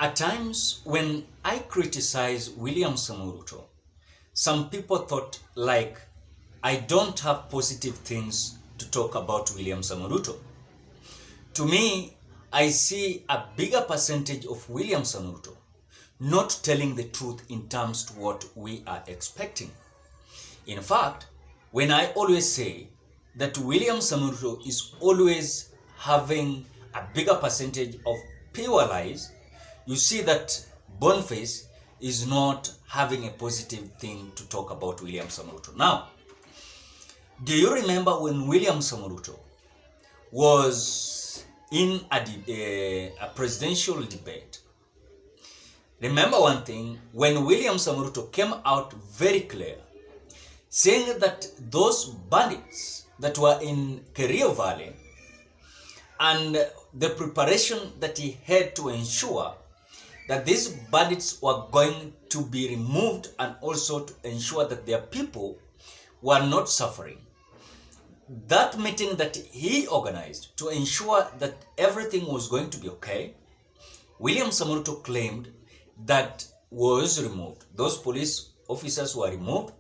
At times when I criticize William Samoei Ruto, some people thought like I don't have positive things to talk about William Samoei Ruto. To me, I see a bigger percentage of William Samoei Ruto not telling the truth in terms to what we are expecting. In fact, when I always say that William Samoei Ruto is always having a bigger percentage of pure lies, you see that BONFACE is not having a positive thing to talk about William Samoei Ruto. Now, do you remember when William Samoei Ruto was in a presidential debate? Remember one thing, when William Samoei Ruto came out very clear, saying that those bandits that were in Kariovale and the preparation that he had to ensure that these bandits were going to be removed and also to ensure that their people were not suffering. That meeting that he organized to ensure that everything was going to be okay, William Samoei Ruto claimed that was removed. Those police officers were removed,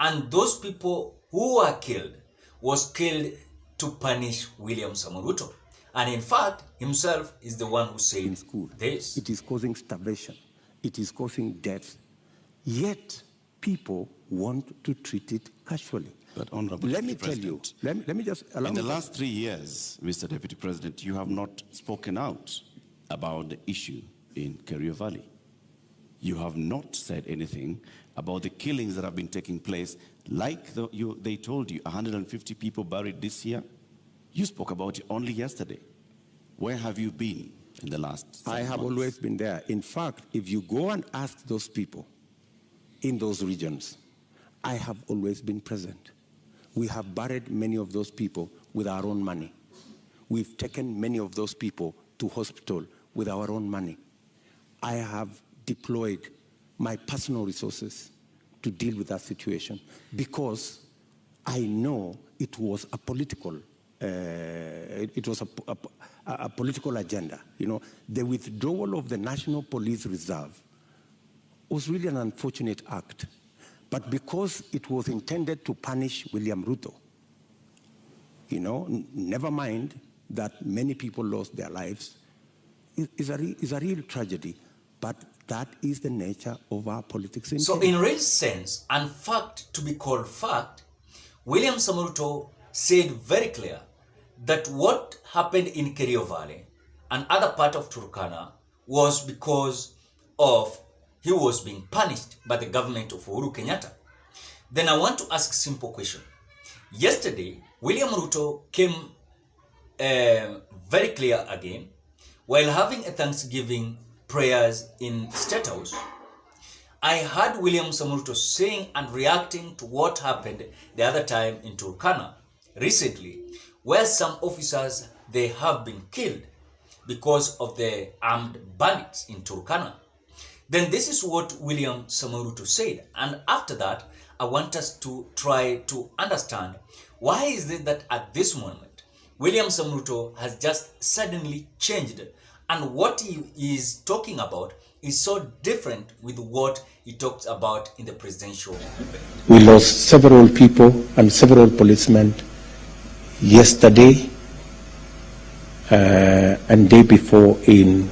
and those people who were killed was killed to punish William Samoei Ruto. And in fact, himself is the one who said this. It is causing starvation. It is causing death. Yet, people want to treat it casually. But Honorable let me tell you, let me just allow in the last 3 years, Mr. Deputy President, you have not spoken out about the issue in Kariovale. You have not said anything about the killings that have been taking place, like they told you, 150 people buried this year. You spoke about it only yesterday. Where have you been in the last 7 I have months? always been there. In fact, if you go and ask those people in those regions, I have always been present. We have buried many of those people with our own money. We've taken many of those people to hospital with our own money. I have deployed my personal resources to deal with that situation because I know it was a political a political agenda. You know, the withdrawal of the National Police Reserve was really an unfortunate act. But because it was intended to punish William Ruto, you know, never mind that many people lost their lives, is a real tragedy. But that is the nature of our politics in So Kenya. in real sense, and fact to be called fact, William Samoei Ruto said very clear that what happened in Kariovale and other part of Turkana was because of he was being punished by the government of Uhuru Kenyatta. Then I want to ask a simple question. Yesterday, William Ruto came very clear again while having a Thanksgiving prayers in State House. I heard William Samoei Ruto saying and reacting to what happened the other time in Turkana recently, where some officers, they have been killed because of the armed bandits in Turkana. Then this is what William Samoei Ruto said. And after that, I want us to try to understand why is it that at this moment, William Samoei Ruto has just suddenly changed, and what he is talking about is so different with what he talked about in the presidential debate. We lost several people and several policemen yesterday and day before in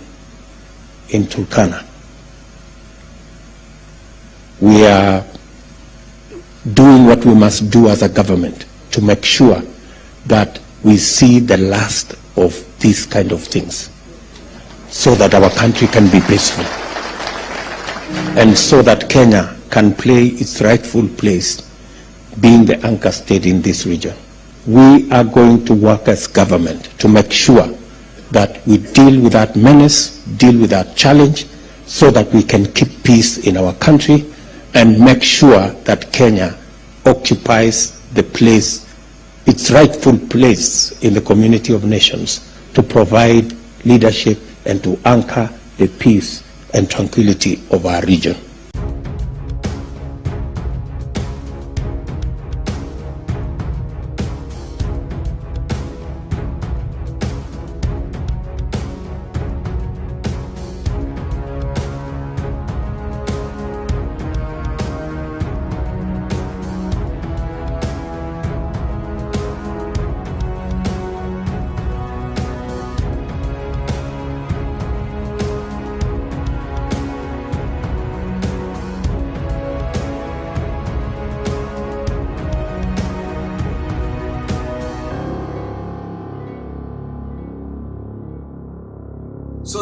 Turkana. We are doing what we must do as a government to make sure that we see the last of these kind of things so that our country can be peaceful and so that Kenya can play its rightful place being the anchor state in this region. We are going to work as government to make sure that we deal with that menace, deal with that challenge, so that we can keep peace in our country and make sure that Kenya occupies the place, its rightful place in the community of nations, to provide leadership and to anchor the peace and tranquility of our region.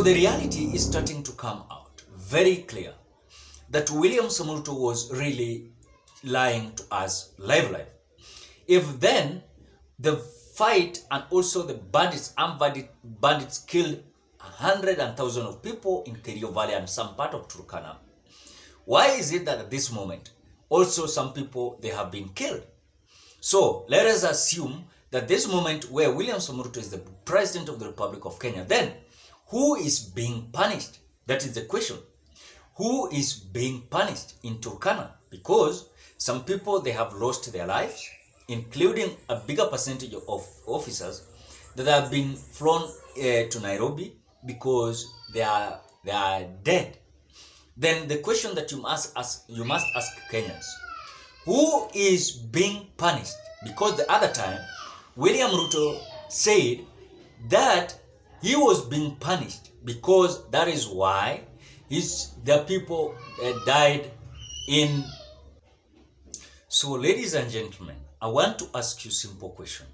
So the reality is starting to come out very clear that William Samoei was really lying to us live. If then the fight and also the armed bandits killed 100,000 of people in Kariovale and some part of Turkana, why is it that at this moment also some people, they have been killed? So let us assume that this moment where William Samoei is the president of the Republic of Kenya, then who is being punished? That is the question. Who is being punished in Turkana? Because some people, they have lost their lives, including a bigger percentage of officers that have been flown to Nairobi because they are dead. Then the question that you must ask Kenyans, who is being punished? Because the other time, William Ruto said that he was being punished because that is why the people died in. So ladies and gentlemen, I want to ask you a simple question.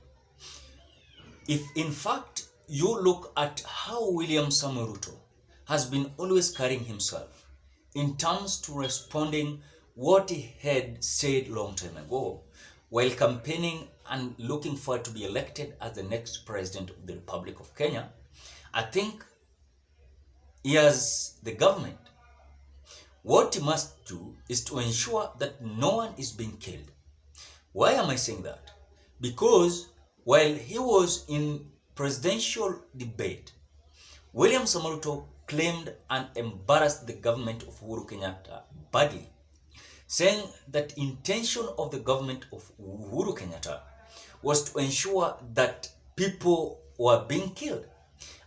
If in fact you look at how William Samoei Ruto has been always carrying himself in terms to responding what he had said long time ago while campaigning and looking forward to be elected as the next president of the Republic of Kenya, I think he has the government. What he must do is to ensure that no one is being killed. Why am I saying that? Because while he was in presidential debate, William Samoei Ruto claimed and embarrassed the government of Uhuru Kenyatta badly, saying that intention of the government of Uhuru Kenyatta was to ensure that people were being killed.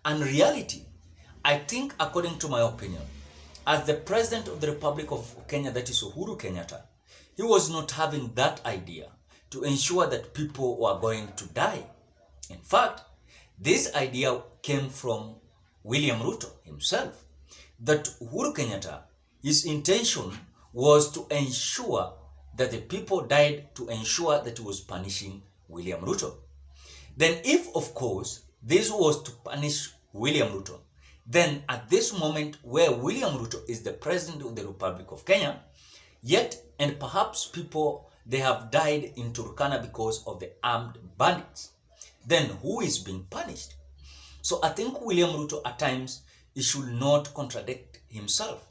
And reality, I think, according to my opinion, as the president of the Republic of Kenya, that is Uhuru Kenyatta, he was not having that idea to ensure that people were going to die. In fact, this idea came from William Ruto himself, that Uhuru Kenyatta, his intention was to ensure that the people died, to ensure that he was punishing William Ruto. Then if, of course, this was to punish William Ruto, then at this moment where William Ruto is the president of the Republic of Kenya, yet and perhaps people, they have died in Turkana because of the armed bandits, then who is being punished? So I think William Ruto at times, he should not contradict himself.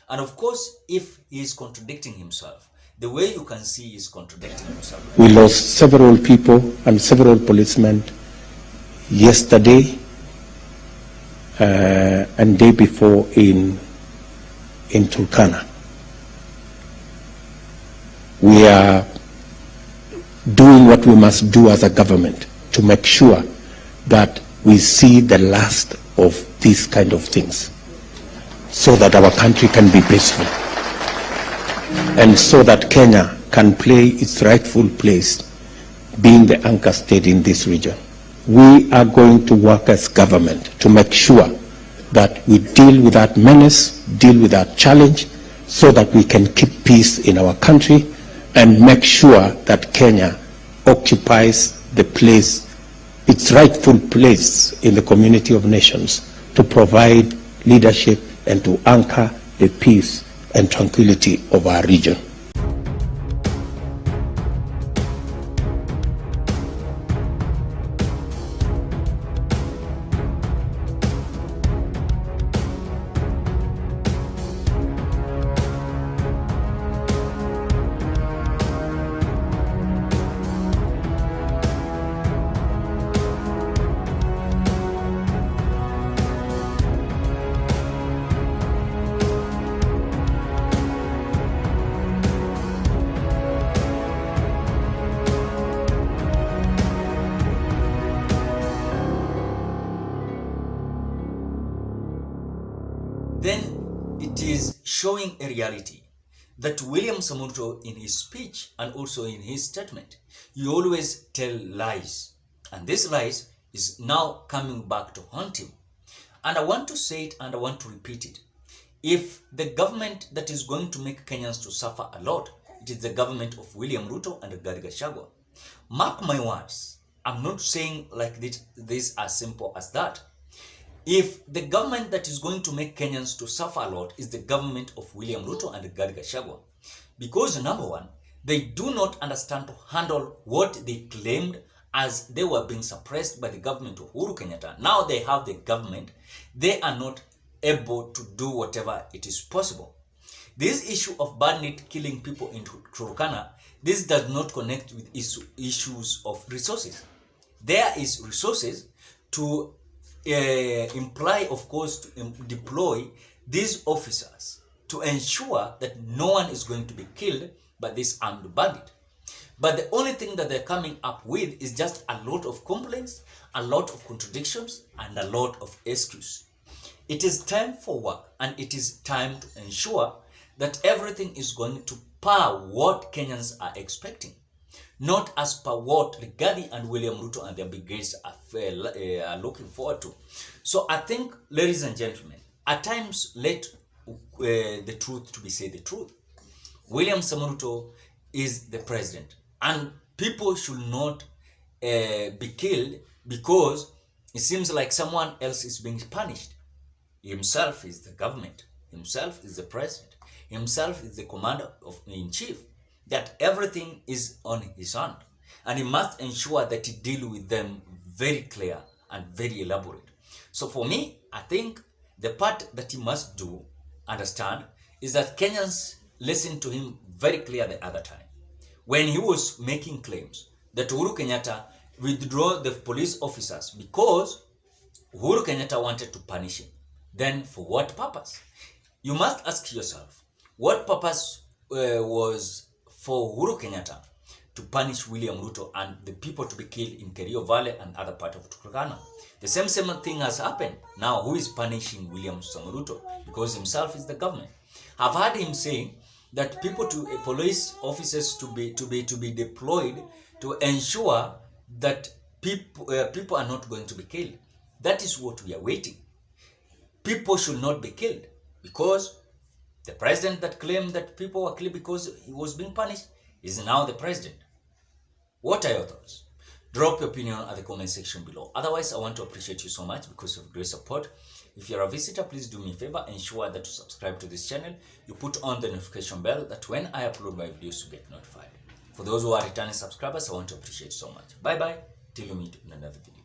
And of course, if he is contradicting himself, the way you can see he is contradicting himself. We lost several people and several policemen yesterday and day before in Turkana. We are doing what we must do as a government to make sure that we see the last of these kind of things, so that our country can be peaceful and so that Kenya can play its rightful place being the anchor state in this region. We are going to work as government to make sure that we deal with that menace, deal with that challenge, so that we can keep peace in our country and make sure that Kenya occupies the place, its rightful place in the community of nations, to provide leadership and to anchor the peace and tranquility of our region. Then it is showing a reality that William Samoei Ruto, in his speech and also in his statement, he always tell lies. And this lies is now coming back to haunt him. And I want to say it and I want to repeat it. If the government that is going to make Kenyans to suffer a lot, it is the government of William Ruto and Rigathi Gachagua. Mark my words, I'm not saying like this as simple as that. if the government that is going to make Kenyans to suffer a lot is the government of William Ruto and Rigathi Gachagua. Because number one, they do not understand to handle what they claimed as they were being suppressed by the government of Uhuru Kenyatta. Now they have the government, they are not able to do whatever it is possible. This issue of bandit killing people in Turkana, this does not connect with issues of resources. There is resources to imply, of course, to deploy these officers to ensure that no one is going to be killed by this armed bandit. But the only thing that they're coming up with is just a lot of complaints, a lot of contradictions, and a lot of excuses. It is time for work, and it is time to ensure that everything is going to par what Kenyans are expecting, not as per what Rigathi and William Ruto and their brigades are looking forward to. So I think, ladies and gentlemen, at times let the truth to be said the truth. William Ruto is the president, and people should not be killed because it seems like someone else is being punished. Himself is the government, himself is the president, himself is the commander-in-chief, that everything is on his hand, and he must ensure that he deal with them very clear and very elaborate. So for me, I think the part that he must do, understand, is that Kenyans listened to him very clear the other time when he was making claims that Uhuru Kenyatta withdraw the police officers because Uhuru Kenyatta wanted to punish him. Then for what purpose? You must ask yourself, what purpose was for Uhuru Kenyatta to punish William Ruto and the people to be killed in Kariovale and other part of Turkana? The same thing has happened. Now who is punishing William Ruto? Because himself is the government. I've heard him saying that police officers to be deployed to ensure that people are not going to be killed. That is what we are waiting. People should not be killed because the president that claimed that people were killed because he was being punished is now the president. What are your thoughts? Drop your opinion at the comment section below. Otherwise, I want to appreciate you so much because of great support. If you're a visitor, please do me a favor, ensure that you subscribe to this channel. You put on the notification bell that when I upload my videos, you get notified. For those who are returning subscribers, I want to appreciate you so much. Bye bye, till we meet in another video.